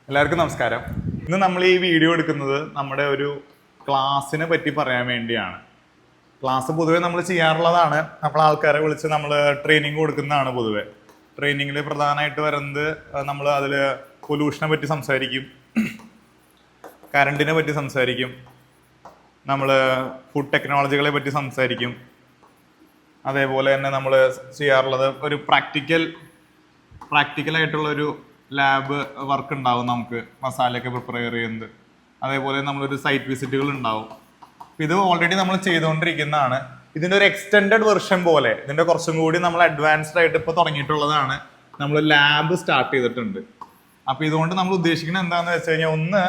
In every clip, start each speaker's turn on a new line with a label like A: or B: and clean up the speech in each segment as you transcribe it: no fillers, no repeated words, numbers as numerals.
A: എല്ലാവർക്കും നമസ്കാരം. ഇന്ന് നമ്മൾ ഈ വീഡിയോ എടുക്കുന്നത് നമ്മുടെ ഒരു ക്ലാസ്സിനെ പറ്റി പറയാൻ വേണ്ടിയാണ്. ക്ലാസ് പൊതുവെ നമ്മൾ ചെയ്യാറുള്ളതാണ്. നമ്മൾ ആൾക്കാരെ വിളിച്ച് നമ്മൾ ട്രെയിനിങ് കൊടുക്കുന്നതാണ്. പൊതുവെ ട്രെയിനിങ്ങിൽ പ്രധാനമായിട്ട് വരുന്നത് നമ്മൾ അതിൽ പൊല്യൂഷനെ പറ്റി സംസാരിക്കും, കറണ്ടിനെ പറ്റി സംസാരിക്കും, നമ്മൾ ഫുഡ് ടെക്നോളജികളെ പറ്റി സംസാരിക്കും. അതേപോലെ തന്നെ നമ്മൾ ചെയ്യാറുള്ളത് ഒരു പ്രാക്ടിക്കലായിട്ടുള്ളൊരു ലാബ് വർക്ക് ഉണ്ടാവും. നമുക്ക് മസാലയൊക്കെ പ്രിപ്പയർ ചെയ്യുന്നത്, അതേപോലെ നമ്മളൊരു സൈറ്റ് വിസിറ്റുകൾ ഉണ്ടാവും. ഇത് ഓൾറെഡി നമ്മൾ ചെയ്തുകൊണ്ടിരിക്കുന്നതാണ്. ഇതിൻ്റെ ഒരു എക്സ്റ്റെൻഡഡ് വെർഷൻ പോലെ ഇതിൻ്റെ കുറച്ചും കൂടി നമ്മൾ അഡ്വാൻസ്ഡ് ആയിട്ട് ഇപ്പോൾ തുടങ്ങിയിട്ടുള്ളതാണ്. നമ്മൾ ലാബ് സ്റ്റാർട്ട് ചെയ്തിട്ടുണ്ട്. അപ്പോൾ ഇതുകൊണ്ട് നമ്മൾ ഉദ്ദേശിക്കുന്നത് എന്താണെന്ന് വെച്ച് കഴിഞ്ഞാൽ, ഒന്ന്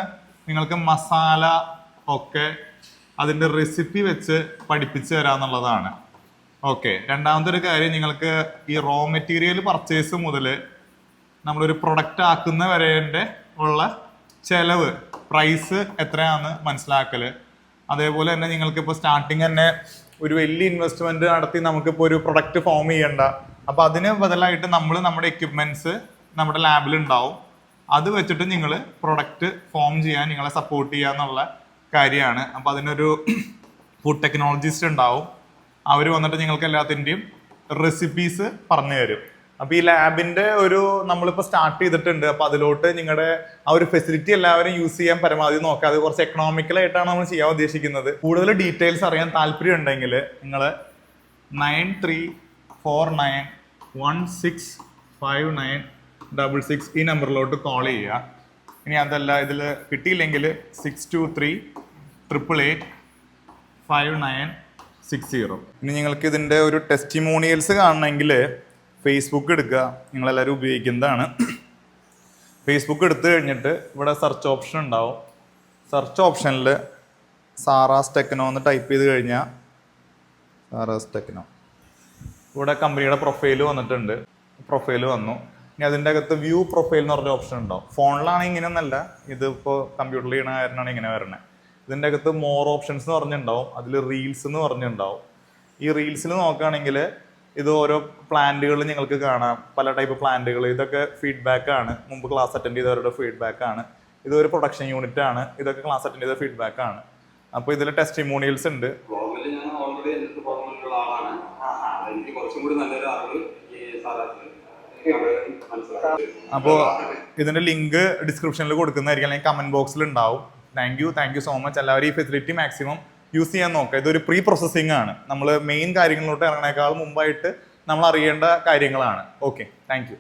A: നിങ്ങൾക്ക് മസാല ഒക്കെ അതിൻ്റെ റെസിപ്പി വെച്ച് പഠിപ്പിച്ച് തരാമെന്നുള്ളതാണ്. ഓക്കെ. രണ്ടാമത്തെ ഒരു കാര്യം, നിങ്ങൾക്ക് ഈ റോ മെറ്റീരിയൽ പർച്ചേസ് മുതൽ നമ്മളൊരു പ്രൊഡക്റ്റ് ആക്കുന്ന വരെ ഉള്ള ചെലവ്, പ്രൈസ് എത്രയാണെന്ന് മനസ്സിലാക്കൽ. അതേപോലെ തന്നെ നിങ്ങൾക്കിപ്പോൾ സ്റ്റാർട്ടിങ് തന്നെ ഒരു വലിയ ഇൻവെസ്റ്റ്മെൻറ്റ് നടത്തി നമുക്കിപ്പോൾ ഒരു പ്രൊഡക്റ്റ് ഫോം ചെയ്യണ്ട. അപ്പോൾ അതിന് ബദലായിട്ട് നമ്മുടെ എക്യുപ്മെൻറ്റ്സ് നമ്മുടെ ലാബിൽ ഉണ്ടാവും. അത് വെച്ചിട്ട് നിങ്ങൾ പ്രൊഡക്റ്റ് ഫോം ചെയ്യാൻ നിങ്ങളെ സപ്പോർട്ട് ചെയ്യുക എന്നുള്ള കാര്യമാണ്. അപ്പോൾ അതിനൊരു ഫുഡ് ടെക്നോളജിസ്റ്റ് ഉണ്ടാവും. അവർ വന്നിട്ട് നിങ്ങൾക്ക് എല്ലാത്തിൻ്റെയും റെസിപ്പീസ് പറഞ്ഞു തരും. അപ്പോൾ ഈ ലാബിൻ്റെ നമ്മളിപ്പോൾ സ്റ്റാർട്ട് ചെയ്തിട്ടുണ്ട്. അപ്പോൾ അതിലോട്ട് നിങ്ങളുടെ ആ ഒരു ഫെസിലിറ്റി എല്ലാവരും യൂസ് ചെയ്യാൻ പരമാവധി നോക്കുക. അത് കുറച്ച് എക്കണോമിക്കലായിട്ടാണ് നമ്മൾ ചെയ്യാൻ ഉദ്ദേശിക്കുന്നത്. കൂടുതൽ ഡീറ്റെയിൽസ് അറിയാൻ താല്പര്യം ഉണ്ടെങ്കിൽ നിങ്ങൾ 9349165966 ഈ നമ്പറിലോട്ട് കോൾ ചെയ്യുക. ഇനി അതല്ല ഇതിൽ കിട്ടിയില്ലെങ്കിൽ 6238885960. ഇനി നിങ്ങൾക്ക് ഇതിൻ്റെ ഒരു ടെസ്റ്റിമോണിയൽസ് കാണണമെങ്കിൽ ഫേസ്ബുക്ക് എടുക്കുക. നിങ്ങളെല്ലാവരും ഉപയോഗിക്കുന്നതാണ്. ഫേസ്ബുക്ക് എടുത്തു കഴിഞ്ഞിട്ട് ഇവിടെ സെർച്ച് ഓപ്ഷൻ ഉണ്ടാവും. സെർച്ച് ഓപ്ഷനിൽ സാറാസ് ടെക്നോ എന്ന് ടൈപ്പ് ചെയ്ത് കഴിഞ്ഞാൽ സാറാസ് ടെക്നോ ഇവിടെ കമ്പനിയുടെ പ്രൊഫൈൽ വന്നിട്ടുണ്ട്. പ്രൊഫൈൽ വന്നു. ഇനി അതിൻ്റെ അകത്ത് വ്യൂ പ്രൊഫൈൽ എന്ന് പറഞ്ഞ ഓപ്ഷൻ ഉണ്ടാവും. ഫോണിലാണെങ്കിൽ ഇങ്ങനെയൊന്നല്ല, ഇതിപ്പോൾ കമ്പ്യൂട്ടറിൽ ചെയ്യണ കാര്യമാണ് ഇങ്ങനെ വരണത്. ഇതിൻ്റെ അകത്ത് മോർ ഓപ്ഷൻസ് എന്ന് പറഞ്ഞിട്ടുണ്ടാവും. അതിൽ റീൽസ് എന്ന് പറഞ്ഞിട്ടുണ്ടാവും. ഈ റീൽസിൽ നോക്കുകയാണെങ്കിൽ ഇത് ഓരോ പ്ലാന്റുകൾ നിങ്ങൾക്ക് കാണാം. പല ടൈപ്പ് പ്ലാന്റുകൾ. ഇതൊക്കെ ഫീഡ്ബാക്ക് ആണ്. മുമ്പ് ക്ലാസ് അറ്റൻഡ് ചെയ്തവരുടെ ഫീഡ്ബാക്ക് ആണ്. ഇതൊരു പ്രൊഡക്ഷൻ യൂണിറ്റ് ആണ്. ഇതൊക്കെ ക്ലാസ് അറ്റൻഡ് ചെയ്ത ഫീഡ്ബാക്ക് ആണ്. അപ്പോൾ ഇതിൽ ടെസ്റ്റിമോണിയൽസ് ഉണ്ട്. അപ്പോൾ ഇതിൻ്റെ ലിങ്ക് ഡിസ്ക്രിപ്ഷനിൽ കൊടുക്കുന്നതായിരിക്കും, അല്ലെങ്കിൽ കമൻറ്റ് ബോക്സിൽ ഉണ്ടാവും. Thank you so much. എല്ലാവരും ഈ ഫെസിലിറ്റി മാക്സിമം യൂസ് ചെയ്യാൻ നോക്കുക. ഇതൊരു പ്രീ പ്രോസസ്സിംഗ് ആണ്. നമ്മൾ മെയിൻ കാര്യങ്ങളിലോട്ട് ഇറങ്ങണേക്കാൾ മുമ്പായിട്ട് നമ്മൾ അറിയേണ്ട കാര്യങ്ങളാണ്. Okay, thank you.